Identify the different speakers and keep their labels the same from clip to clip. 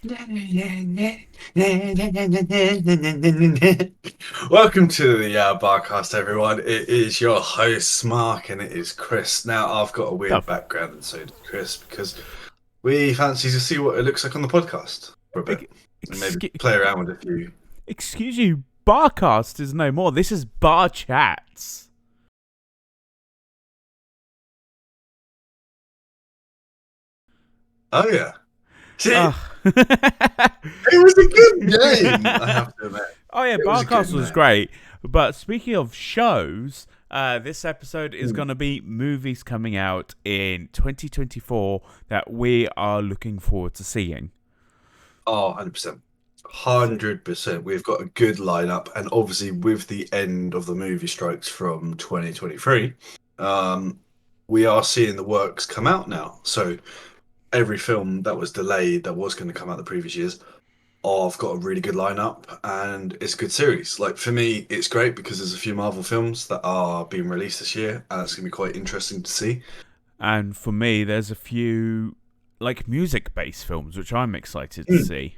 Speaker 1: Welcome to the BarCast, everyone. It is your host, Mark, and it is Chris. Now, I've got a
Speaker 2: The
Speaker 1: weird background, and so does Chris, because we fancy to see what it looks like on the podcast for a bit, and maybe
Speaker 2: excuse,
Speaker 1: play around with a few.
Speaker 2: excuse you, Barcast is no more. This is BarChats.
Speaker 1: Oh, yeah. See,
Speaker 2: Oh.
Speaker 1: it was a good game, I have to admit.
Speaker 2: Oh yeah,
Speaker 1: It was a good
Speaker 2: Barcast was
Speaker 1: name.
Speaker 2: great. But speaking of shows, this episode is
Speaker 1: Hmm.
Speaker 2: going to be movies coming out in 2024 that we are looking forward to seeing.
Speaker 1: Oh, 100%. 100%. We've got a good lineup, and obviously, with the end of the movie strikes from 2023, um, we are seeing the works come out now. So, every film that was delayed that was going to come out the previous years, I've got a really good lineup, and it's a good series. Like, for me, it's great because there's a few Marvel films that are being released this year, and it's going to be quite interesting to see.
Speaker 2: And for me, there's a few like music-based films which I'm excited to
Speaker 1: Mm,
Speaker 2: see.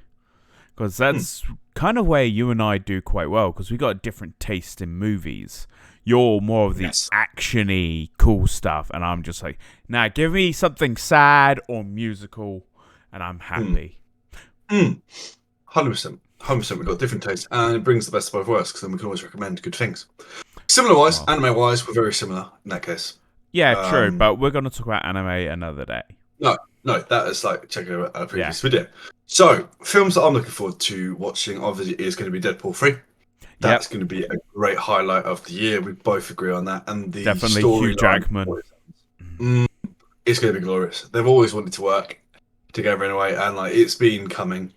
Speaker 2: Because
Speaker 1: mm.
Speaker 2: that's kind of where you and I do quite well, because we got a different taste in movies. You're more of the
Speaker 1: Yes.
Speaker 2: actiony, cool stuff, and I'm just like, nah, give me something sad or musical, and I'm
Speaker 1: Mm,
Speaker 2: happy.
Speaker 1: mm. 100%. 100%. We've got different tastes, and it brings the best of both worlds because then we can always recommend good things. Similar wise,
Speaker 2: Well,
Speaker 1: anime wise, we're very similar in that case.
Speaker 2: yeah, true,
Speaker 1: Um,
Speaker 2: but we're gonna talk about anime another day.
Speaker 1: no, no, that is like checking out our
Speaker 2: Yeah.
Speaker 1: previous video. So, films that I'm looking forward to watching obviously is going to be Deadpool 3. That's
Speaker 2: Yep.
Speaker 1: going to be a great highlight of the year. We both agree on that. And the
Speaker 2: Definitely Hugh
Speaker 1: storyline,
Speaker 2: Jackman.
Speaker 1: it's going to be glorious. They've always wanted to work together in a way, and like it's been coming.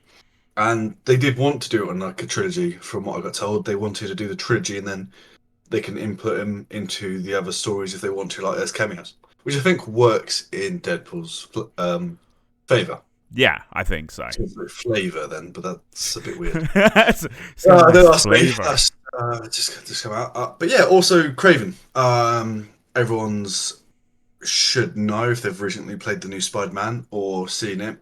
Speaker 1: And they did want to do it on like a trilogy, from what I got told. They wanted to do the trilogy and then they can input him into the other stories if they want to, like as cameos, which I think works in Deadpool's favor.
Speaker 2: Yeah, I think so.
Speaker 1: Sounds like flavor then, but that's a bit weird.
Speaker 2: Sounds
Speaker 1: No,
Speaker 2: nice
Speaker 1: that's me.
Speaker 2: flavor.
Speaker 1: That's just come out. But yeah, also Craven. Everyone's should know if they've recently played the new Spider-Man or seen it.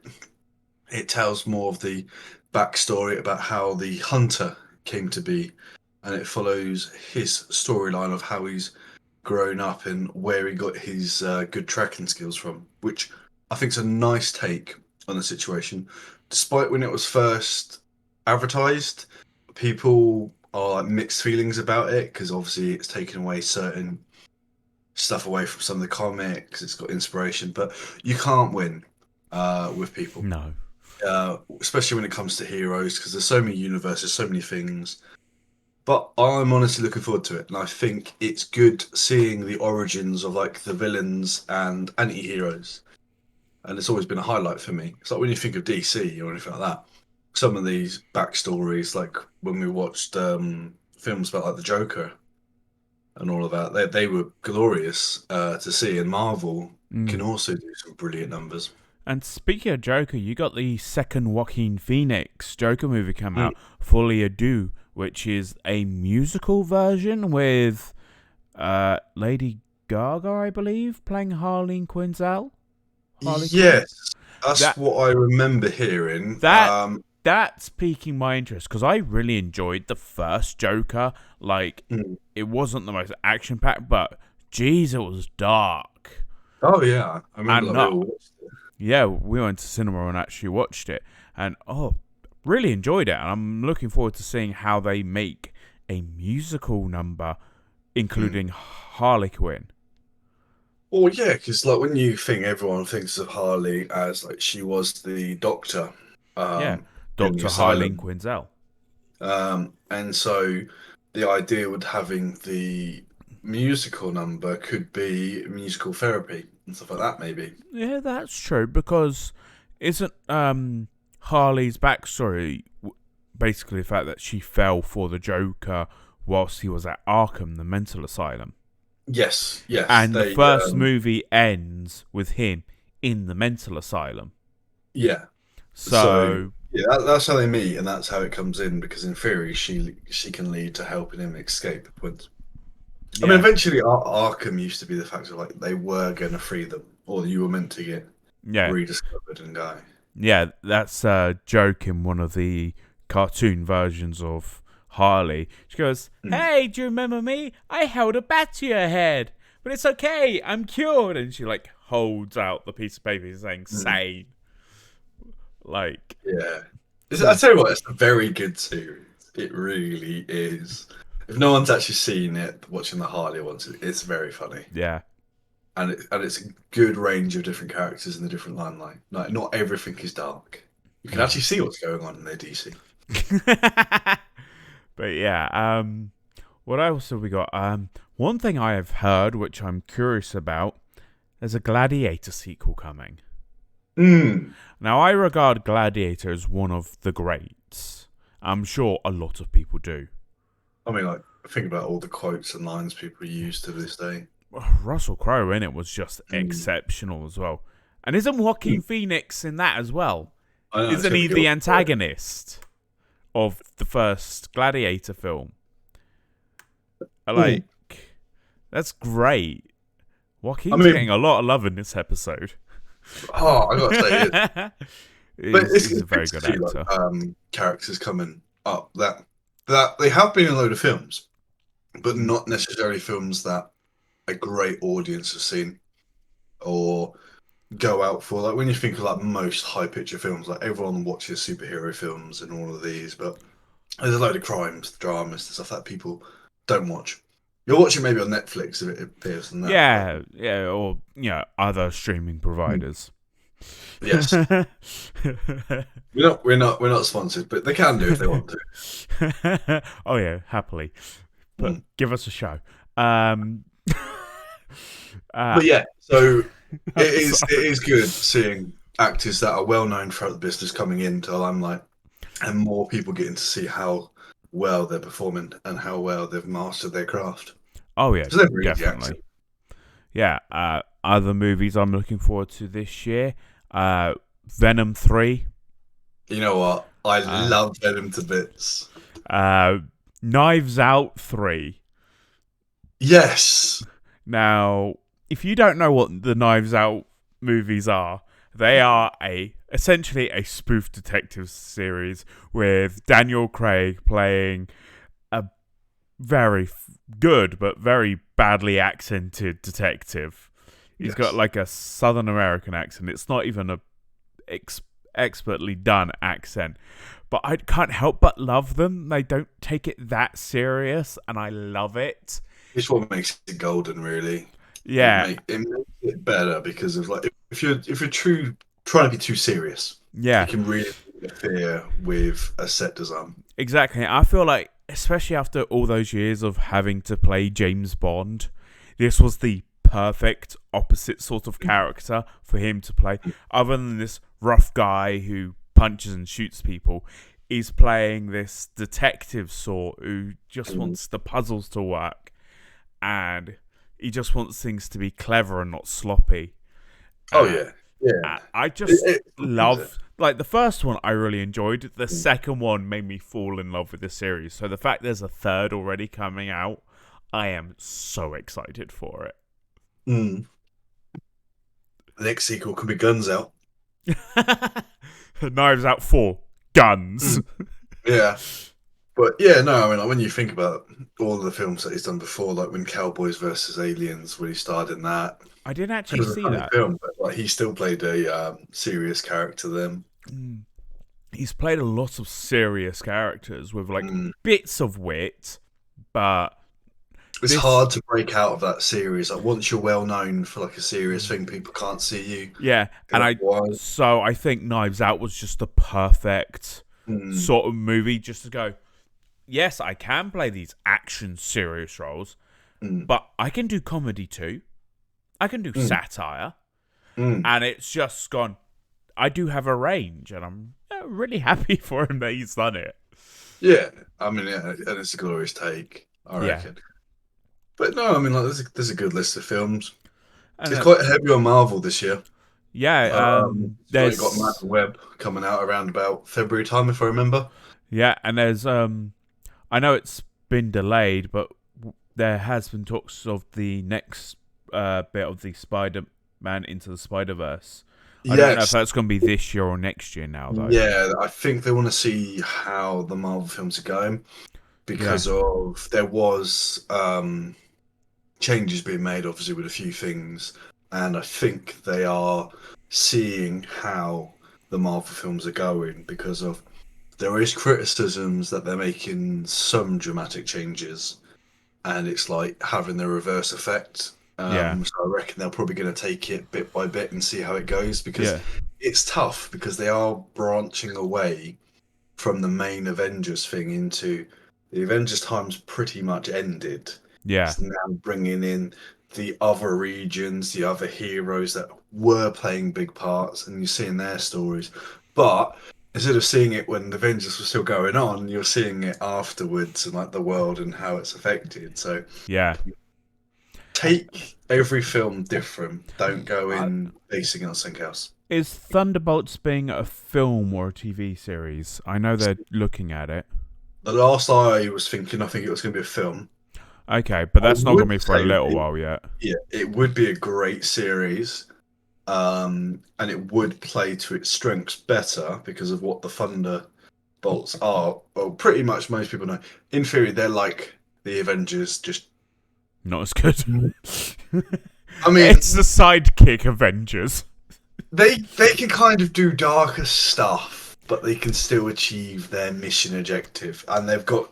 Speaker 1: It tells more of the backstory about how the Hunter came to be, and it follows his storyline of how he's grown up and where he got his good tracking skills from, which I think is a nice take on the situation. Despite when it was first advertised, people are like mixed feelings about it because obviously it's taken away certain stuff away from some of the comics. It's got inspiration, but you can't win with people,
Speaker 2: No.
Speaker 1: especially when it comes to heroes because there's so many universes, so many things. But I'm honestly looking forward to it, and I think it's good seeing the origins of like the villains and anti-heroes, and it's always been a highlight for me. It's like when you think of DC or anything like that, some of these backstories, like when we watched films about like the Joker and all of that, they were glorious to see, and Marvel can
Speaker 2: Mm.
Speaker 1: also do some brilliant numbers.
Speaker 2: And speaking of Joker, you got the second Joaquin Phoenix Joker movie come
Speaker 1: Mm.
Speaker 2: out, Fully Ado, which is a musical version with Lady Gaga, I believe, playing Harleen Quinzel. Harley Quinn.
Speaker 1: Yes, that's
Speaker 2: That
Speaker 1: what I remember hearing.
Speaker 2: that that's piquing my interest because I really enjoyed the first Joker. Like,
Speaker 1: Mm.
Speaker 2: it wasn't the most action packed, but geez, it was dark.
Speaker 1: Oh yeah, I remember
Speaker 2: And
Speaker 1: that we
Speaker 2: not
Speaker 1: all watched it.
Speaker 2: Yeah, we went to cinema and actually watched it, and really enjoyed it. And I'm looking forward to seeing how they make a musical number,
Speaker 1: Mm.
Speaker 2: including Harley Quinn.
Speaker 1: Well, yeah, because like when you think everyone thinks of Harley as like she was the doctor
Speaker 2: Yeah,
Speaker 1: in the
Speaker 2: Doctor Harleen
Speaker 1: asylum,
Speaker 2: Quinzel.
Speaker 1: and so the idea with having the musical number could be musical therapy and stuff like that, maybe.
Speaker 2: Yeah, that's true because isn't Harley's backstory basically the fact that she fell for the Joker whilst he was at Arkham, the mental asylum?
Speaker 1: Yes, yes,
Speaker 2: And the
Speaker 1: they,
Speaker 2: first movie ends with him in the mental asylum.
Speaker 1: yeah. So
Speaker 2: So,
Speaker 1: yeah, that's how they meet, and that's how it comes in. Because in theory, she can lead to helping him escape. I mean,
Speaker 2: yeah,
Speaker 1: eventually, Arkham used to be the fact of like they were going to free them, or you were meant to get
Speaker 2: yeah,
Speaker 1: rediscovered and die.
Speaker 2: Yeah, that's a joke in one of the cartoon versions of Harley. She goes,
Speaker 1: Mm.
Speaker 2: "Hey, do you remember me? I held a bat to your head, but it's okay. I'm cured." And she like holds out the piece of paper saying
Speaker 1: Mm.
Speaker 2: "sane." Like,
Speaker 1: Yeah. I
Speaker 2: so
Speaker 1: tell you what, it's a very good series. It really is. If no one's actually seen it, watching the Harley ones, it's very funny.
Speaker 2: yeah.
Speaker 1: And it's a good range of different characters in the different limelight. Like, not everything is dark. You can
Speaker 2: No.
Speaker 1: actually see what's going on in their DC.
Speaker 2: But yeah, what else have we got? One thing I have heard, which I'm curious about, there's a Gladiator sequel coming.
Speaker 1: Mm.
Speaker 2: Now, I regard Gladiator as one of the greats. I'm sure a lot of people do.
Speaker 1: I mean, like, think about all the quotes and lines people use to this day.
Speaker 2: Russell Crowe in it was just
Speaker 1: Mm.
Speaker 2: exceptional as well. And isn't
Speaker 1: Mm.
Speaker 2: Joaquin Phoenix in that as well?
Speaker 1: I know, it's
Speaker 2: Isn't
Speaker 1: going
Speaker 2: he
Speaker 1: to be
Speaker 2: the
Speaker 1: good.
Speaker 2: antagonist of the first Gladiator film?
Speaker 1: Mm.
Speaker 2: Like, that's great.
Speaker 1: I
Speaker 2: Joaquin's getting
Speaker 1: mean,
Speaker 2: a lot of love in this episode.
Speaker 1: oh, I gotta say it. But
Speaker 2: He's
Speaker 1: it's
Speaker 2: a
Speaker 1: good
Speaker 2: very
Speaker 1: to
Speaker 2: good
Speaker 1: see like
Speaker 2: actor.
Speaker 1: characters coming up that they have been in a load of films, but
Speaker 2: Mm.
Speaker 1: not necessarily films that a great audience has seen or go out for. Like when you think of like most high picture films, like everyone watches superhero films and all of these, but there's a load of crimes, dramas, and stuff that people don't watch. You'll watch it maybe on Netflix if it appears on that, but
Speaker 2: Yeah, yeah, or other streaming
Speaker 1: mm,
Speaker 2: providers.
Speaker 1: yes, we're not sponsored, but they can do if they want to.
Speaker 2: Oh yeah, happily. But
Speaker 1: Mm.
Speaker 2: give us a show. Um, uh,
Speaker 1: But yeah, so it
Speaker 2: I'm
Speaker 1: is it
Speaker 2: sorry.
Speaker 1: is good seeing actors that are well known throughout the business coming into the limelight, and more people getting to see how well they're performing and how well they've mastered their craft.
Speaker 2: Oh yeah,
Speaker 1: It's never easy acting.
Speaker 2: definitely. Yeah. Other movies I'm looking forward to this year. Venom 3.
Speaker 1: You know what? I
Speaker 2: Uh,
Speaker 1: love Venom to bits.
Speaker 2: uh, Knives Out 3.
Speaker 1: Yes.
Speaker 2: Now, if you don't know what the Knives Out movies are, they are essentially a spoof detective series with Daniel Craig playing a very good but very badly accented detective. He's got
Speaker 1: Yes.
Speaker 2: like a Southern American accent. It's not even a expertly done accent, but I can't help but love them. They don't take it that serious, and I love it.
Speaker 1: It's what makes it golden, really.
Speaker 2: Yeah,
Speaker 1: It makes it better because of like if you're true trying to be too serious,
Speaker 2: yeah,
Speaker 1: it can really interfere with a set design.
Speaker 2: exactly. I feel like, especially after all those years of having to play James Bond, this was the perfect opposite sort of character for him to play. Other than this rough guy who punches and shoots people, he's playing this detective sort who just
Speaker 1: Mm.
Speaker 2: wants the puzzles to work, and he just wants things to be clever and not sloppy.
Speaker 1: Oh
Speaker 2: Uh,
Speaker 1: yeah, yeah.
Speaker 2: I just
Speaker 1: It completes it.
Speaker 2: love, like, the first one I really enjoyed. The
Speaker 1: Mm.
Speaker 2: second one made me fall in love with the series. So the fact there's a third already coming out, I am so excited for
Speaker 1: Mm. The next sequel could be Guns Out.
Speaker 2: it. Knives Out 4 Guns.
Speaker 1: Mm. Yeah, but yeah, no. I mean, like when you think about all of the films that he's done before, like when Cowboys versus Aliens, when he starred in that,
Speaker 2: I didn't
Speaker 1: it
Speaker 2: actually
Speaker 1: was a
Speaker 2: see
Speaker 1: funny
Speaker 2: that.
Speaker 1: film, but like he still played a serious character then.
Speaker 2: Mm. He's played a lot of serious characters with like
Speaker 1: Mm.
Speaker 2: bits of wit, but
Speaker 1: It's
Speaker 2: this,
Speaker 1: hard to break out of that series. Like once you're well known for like a serious
Speaker 2: mm,
Speaker 1: thing, people can't see you
Speaker 2: yeah,
Speaker 1: in
Speaker 2: and
Speaker 1: that wide.
Speaker 2: I think Knives Out was just the perfect
Speaker 1: Mm.
Speaker 2: sort of movie just to go, yes, I can play these action serious roles,
Speaker 1: Mm.
Speaker 2: but I can do comedy too. I can do
Speaker 1: Mm.
Speaker 2: satire,
Speaker 1: Mm.
Speaker 2: and it's just gone. I do have a range, and I'm really happy for him that he's done it.
Speaker 1: Yeah, I mean, yeah, and it's a glorious take, I
Speaker 2: Yeah,
Speaker 1: reckon. But no, I mean, like, there's a good list of films.
Speaker 2: and
Speaker 1: It's quite heavy on Marvel this year.
Speaker 2: yeah,
Speaker 1: So you got Man and Web coming out around about February time, if I remember.
Speaker 2: there's I know it's been delayed, but there has been talks of the next bit of the Spider-Man into the Spider-Verse. I don't know if
Speaker 1: Yes,
Speaker 2: that's going to be this year or next year now, though.
Speaker 1: yeah, I think they want to see how the Marvel films are going
Speaker 2: Yeah,
Speaker 1: because of there was changes being made, obviously, with a few things, and I think they are seeing how the Marvel films are going because of there is criticisms that they're making some dramatic changes, and it's like having the reverse effect.
Speaker 2: yeah,
Speaker 1: So I reckon they're probably going to take it bit by bit and see how it goes because
Speaker 2: yeah,
Speaker 1: it's tough because they are branching away from the main Avengers thing into the Avengers time's pretty much ended.
Speaker 2: yeah,
Speaker 1: It's now bringing in the other regions, the other heroes that were playing big parts, and you're seeing their stories. But instead of seeing it when the Avengers were still going on, you're seeing it afterwards and like the world and how it's affected. So
Speaker 2: yeah.
Speaker 1: take every film different. Don't go
Speaker 2: Uh,
Speaker 1: in basing it on something else.
Speaker 2: is Thunderbolts being a film or a TV series? I know they're looking at it.
Speaker 1: The last I was thinking, I think it was going to be a film.
Speaker 2: Okay, but
Speaker 1: I
Speaker 2: that's not going
Speaker 1: would
Speaker 2: to be for a
Speaker 1: say
Speaker 2: little while yet.
Speaker 1: yeah, it would be a great series, and it would play to its strengths better because of what the Thunderbolts are. Well, pretty much most people know. In theory, they're like the Avengers. Just,
Speaker 2: Not as good.
Speaker 1: I mean,
Speaker 2: It's the sidekick Avengers.
Speaker 1: they can kind of do darker stuff, but they can still achieve their mission objective, and they've got.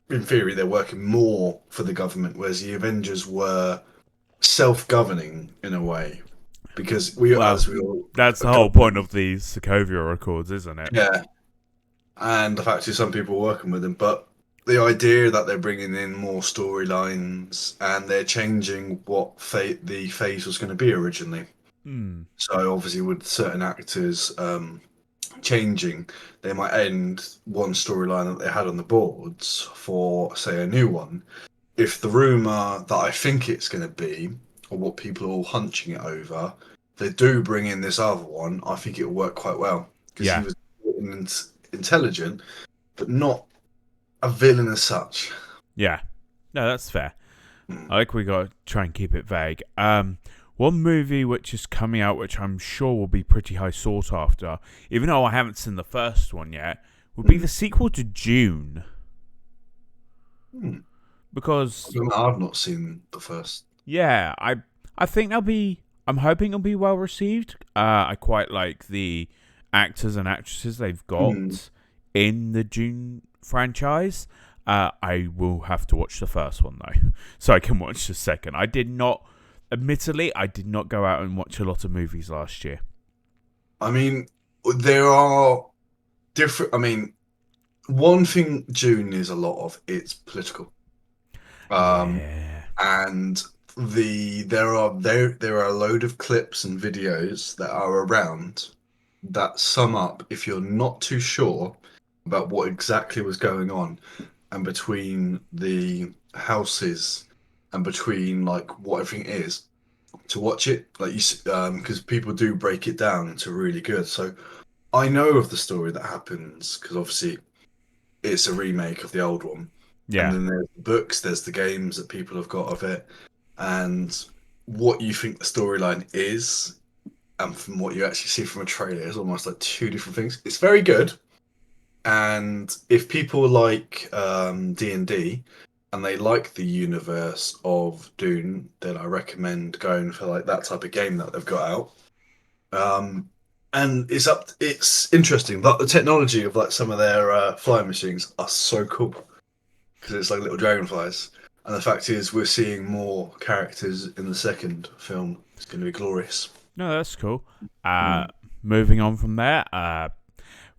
Speaker 1: In theory, they're working more for the government, whereas the Avengers were self-governing in a way because we,
Speaker 2: Well,
Speaker 1: as we all,
Speaker 2: that's
Speaker 1: a
Speaker 2: the whole point
Speaker 1: government.
Speaker 2: of these Sokovia Accords, isn't it?
Speaker 1: Yeah, and the fact is, some people are working with them, but the idea that they're bringing in more storylines and they're changing what the phase was going to be originally.
Speaker 2: Hmm.
Speaker 1: So obviously, with certain actors changing, they might end one storyline that they had on the boards for, say, a new one. If the rumor that I think it's going to be, or what people are all hunching it over, they do bring in this other one, I think it'll work quite well because he
Speaker 2: Yeah.
Speaker 1: was intelligent, but not a villain as such.
Speaker 2: Yeah. No, that's fair.
Speaker 1: Hmm.
Speaker 2: I think we got to try and keep it vague. One movie which is coming out, which I'm sure will be pretty high sought after, even though I haven't seen the first one yet, would be
Speaker 1: Hmm.
Speaker 2: the sequel to Dune.
Speaker 1: Hmm.
Speaker 2: Because
Speaker 1: I've not seen the first.
Speaker 2: yeah, I think they'll be. I'm hoping it'll be well received. I quite like the actors and actresses they've
Speaker 1: Hmm.
Speaker 2: got in the Dune franchise. I will have to watch the first one though, so I can watch the second. I did not, admittedly, I did not go out and watch a lot of movies last year.
Speaker 1: I mean, there are different. I mean, one thing June is a lot of it's political. Um,
Speaker 2: Yeah,
Speaker 1: and there are a load of clips and videos that are around that sum up if you're not too sure about what exactly was going on and between the houses and between like what everything is to watch it like because people do break it down into really good. So I know of the story that happens because obviously it's a remake of the old one, and
Speaker 2: yeah.
Speaker 1: then there's the books, there's the games that people have got of it, and what you think the storyline is, and from what you actually see from a trailer is almost like two different things. It's very good, and if people like D&D and they like the universe of Dune, then I recommend going for like that type of game that they've got out. Um, and it's interesting, but the technology of like some of their flying machines are so cool because it's like little dragonflies. And the fact is, we're seeing more characters in the second film. It's going to be glorious.
Speaker 2: No, that's cool. Uh,
Speaker 1: Mm.
Speaker 2: moving on from there.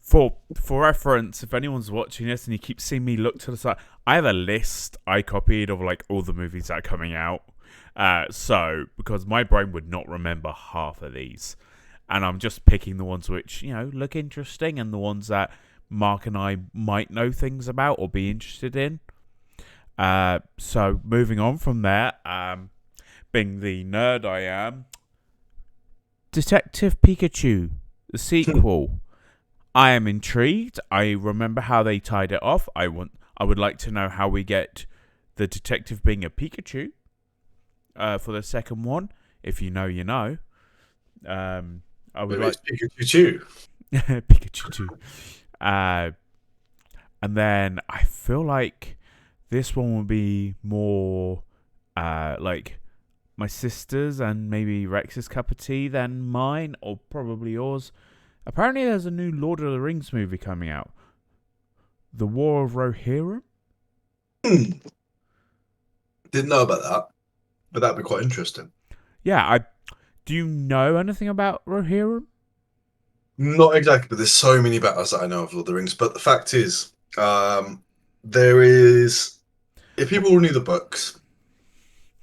Speaker 2: For reference, if anyone's watching this and you keep seeing me look to the side, I have a list I copied of like all the movies that are coming out. So because my brain would not remember half of these, and I'm just picking the ones which look interesting and the ones that Mark and I might know things about or be interested in. So moving on from there, being the nerd I am, Detective Pikachu, the sequel. I am intrigued. I remember how they tied it off. I would like to know how we get the detective being a Pikachu for the second one. If you know, you know. I would
Speaker 1: Maybe
Speaker 2: like
Speaker 1: it's Pikachu too.
Speaker 2: Pikachu too. Uh, and then I feel like this one would be more like my sister's and maybe Rex's cup of tea than mine, or probably yours. Apparently, there's a new Lord of the Rings movie coming out, The War of Rohirrim.
Speaker 1: Hmm. Didn't know about that, but that'd be quite interesting.
Speaker 2: Yeah, I do. You know anything about Rohirrim?
Speaker 1: Not exactly, but there's so many battles that I know of Lord of the Rings. But the fact is, there is. If people knew the books,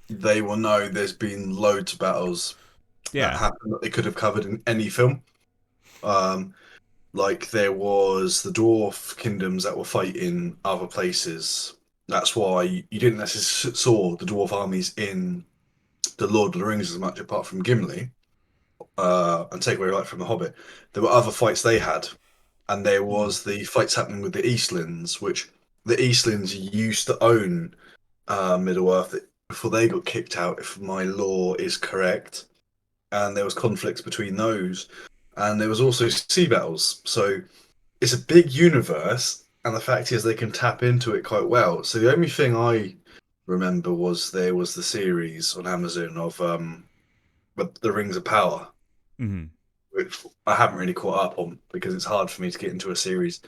Speaker 1: they will know there's been loads of battles that
Speaker 2: Yeah.
Speaker 1: happen that they could have covered in any film. Um, like there was the dwarf kingdoms that were fighting other places. That's why you didn't necessarily saw the dwarf armies in the Lord of the Rings as much, apart from Gimli, and take away right from the Hobbit. There were other fights they had, and there
Speaker 2: Mm.
Speaker 1: was the fights happening with the Eastlands, which the Eastlands used to own Middle Earth before they got kicked out, if my law is correct. And there was conflicts between those, and there was also sea battles. So it's a big universe, and the fact is they can tap into it quite well. So the only thing I remember was there was the series on Amazon of the Rings of Power,
Speaker 2: Mm.
Speaker 1: which I haven't really caught up on because it's hard for me to get into a series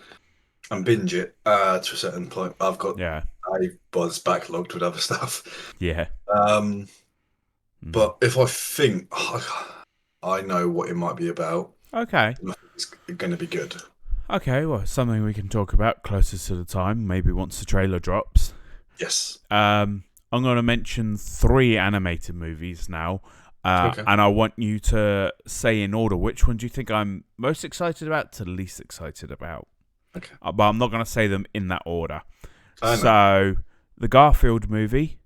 Speaker 1: and binge it to a certain point.
Speaker 2: Yeah.
Speaker 1: I was backlogged with other stuff.
Speaker 2: Yeah.
Speaker 1: Um,
Speaker 2: Mm.
Speaker 1: but if I think I know what it might be about,
Speaker 2: Okay.
Speaker 1: I think it's going to be good.
Speaker 2: Okay. Well, something we can talk about closer to the time. Maybe once the trailer drops.
Speaker 1: Yes.
Speaker 2: I'm going to mention 3 animated movies now,
Speaker 1: Okay.
Speaker 2: and I want you to say in order which one do you think I'm most excited about to least excited about.
Speaker 1: Okay.
Speaker 2: But I'm not going to say them in that order.
Speaker 1: I know.
Speaker 2: So, the Garfield movie,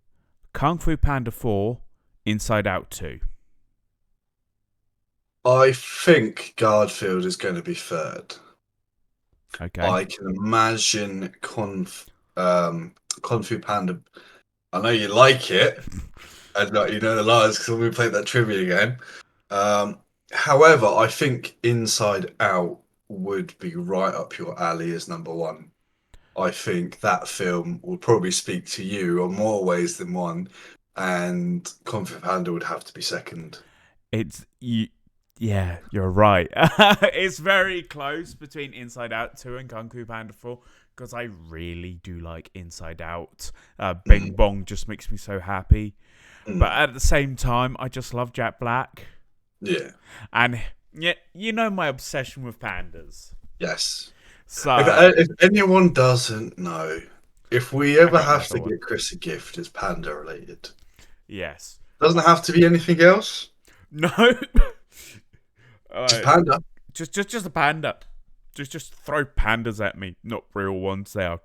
Speaker 2: Kung Fu Panda 4, Inside Out 2.
Speaker 1: I think Garfield is going to be third.
Speaker 2: Okay.
Speaker 1: I can imagine Kung Fu Panda. I know you like it, and you know the lies because we played that trivia game. Um, However, I think Inside Out would be right up your alley as number one. I think that film will probably speak to you on more ways than one, and Kung Fu Panda would have to be second.
Speaker 2: It's you. Yeah, you're right. It's very close between Inside Out 2 and Kung Fu Panda 4 because I really do like Inside Out. Bing
Speaker 1: Mm,
Speaker 2: Bong just makes me so happy. But
Speaker 1: mm,
Speaker 2: at the same time, I just love Jack Black.
Speaker 1: yeah.
Speaker 2: And yeah, you know my obsession with pandas.
Speaker 1: Yes.
Speaker 2: So
Speaker 1: If anyone doesn't know, if we
Speaker 2: I
Speaker 1: ever
Speaker 2: got
Speaker 1: have
Speaker 2: another
Speaker 1: to
Speaker 2: one.
Speaker 1: get Chris a gift, it's panda related.
Speaker 2: Yes.
Speaker 1: Doesn't have to be anything else.
Speaker 2: No.
Speaker 1: Just
Speaker 2: uh,
Speaker 1: panda.
Speaker 2: just a panda. Just throw pandas at me, not real ones. They are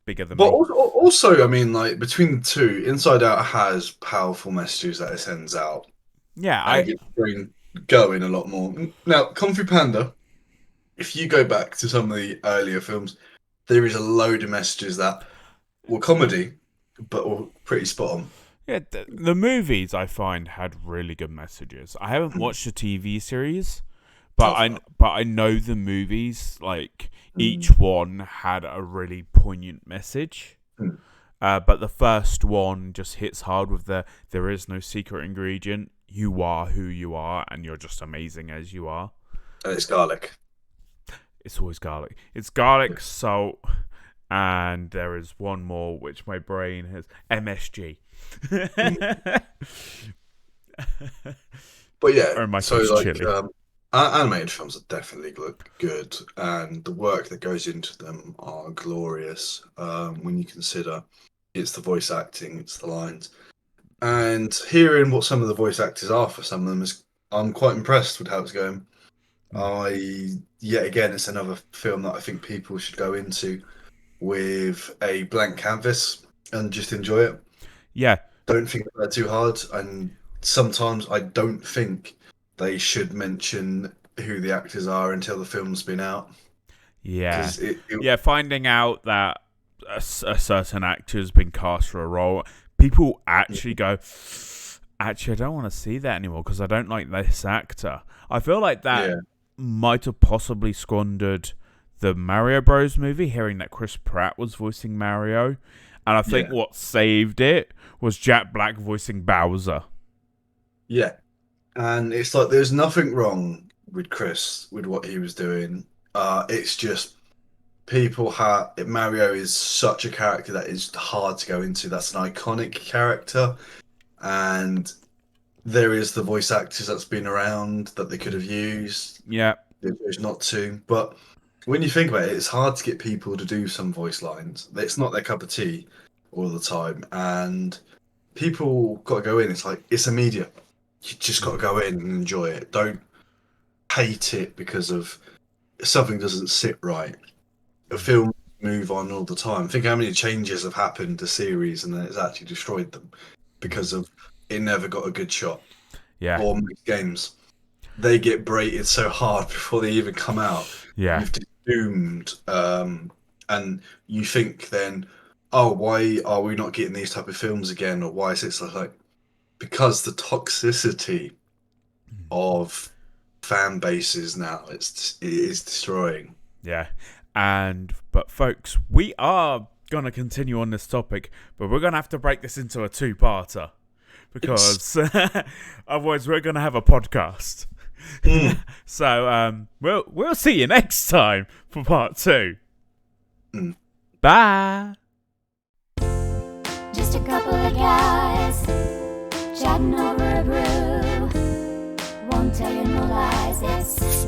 Speaker 2: bigger than
Speaker 1: But
Speaker 2: me.
Speaker 1: also, I mean, like between the two, Inside Out has powerful messages that it sends out,
Speaker 2: Yeah,
Speaker 1: and it
Speaker 2: I
Speaker 1: gets your brain going a lot more. Now, Kung Fu Panda, if you go back to some of the earlier films, there is a load of messages that were comedy, but were pretty spot on.
Speaker 2: yeah, the movies I find had really good messages. I haven't watched the TV series, but
Speaker 1: Oh, fair.
Speaker 2: I know the movies. Like
Speaker 1: Mm,
Speaker 2: each one had a really poignant message.
Speaker 1: mm.
Speaker 2: But the first one just hits hard with the there is no secret ingredient. You are who you are, and you're just amazing as you are.
Speaker 1: And it's garlic.
Speaker 2: It's always garlic. It's garlic, salt, and there is one more which my brain has MSG.
Speaker 1: Mm. But yeah,
Speaker 2: Or in my
Speaker 1: so
Speaker 2: case,
Speaker 1: like
Speaker 2: chili.
Speaker 1: animated films are definitely look good, and the work that goes into them are glorious. When you consider it's the voice acting, it's the lines, and hearing what some of the voice actors are for some of them is, I'm quite impressed with how it's going.
Speaker 2: Mm.
Speaker 1: Yet again, it's another film that I think people should go into with a blank canvas and just enjoy it.
Speaker 2: Yeah,
Speaker 1: Don't think about it too hard, and sometimes I don't think they should mention who the actors are until the film's been out
Speaker 2: yeah,
Speaker 1: because it
Speaker 2: yeah. Finding out that a certain actor's been cast for a role, people actually go, actually, I don't want to see that anymore because I don't like this actor. I feel like that
Speaker 1: Yeah,
Speaker 2: might have possibly squandered the Mario Bros. Movie, hearing that Chris Pratt was voicing Mario. And I think
Speaker 1: yeah,
Speaker 2: what saved it was Jack Black voicing Bowser.
Speaker 1: yeah. And it's like there's nothing wrong with Chris with what he was doing. It's just people have Mario is such a character that is hard to go into. That's an iconic character, and there is the voice actors that's been around that they could have used.
Speaker 2: Yeah,
Speaker 1: They chose not to, but when you think about it, it's hard to get people to do some voice lines. It's not their cup of tea all the time, and people got to go in. It's like it's a media. You just got to go in and enjoy it. Don't hate it because of something doesn't sit right. A film move on all the time. Think how many changes have happened to series and then it's actually destroyed them because of it never got a good shot.
Speaker 2: yeah,
Speaker 1: Or mixed games. They get braided so hard before they even come out.
Speaker 2: yeah,
Speaker 1: You've doomed, and you think then, oh, why are we not getting these type of films again? Or why is it so like because the toxicity of fan bases now it is destroying.
Speaker 2: yeah. But folks, we are gonna continue on this topic, but we're gonna have to break this into a two-parter
Speaker 1: It's
Speaker 2: because otherwise we're gonna have a podcast.
Speaker 1: mm,
Speaker 2: So we'll see you next time for part 2.
Speaker 1: mm.
Speaker 2: Bye.
Speaker 3: Just a couple of guys chatting over a brew. Won't tell you no lies, it's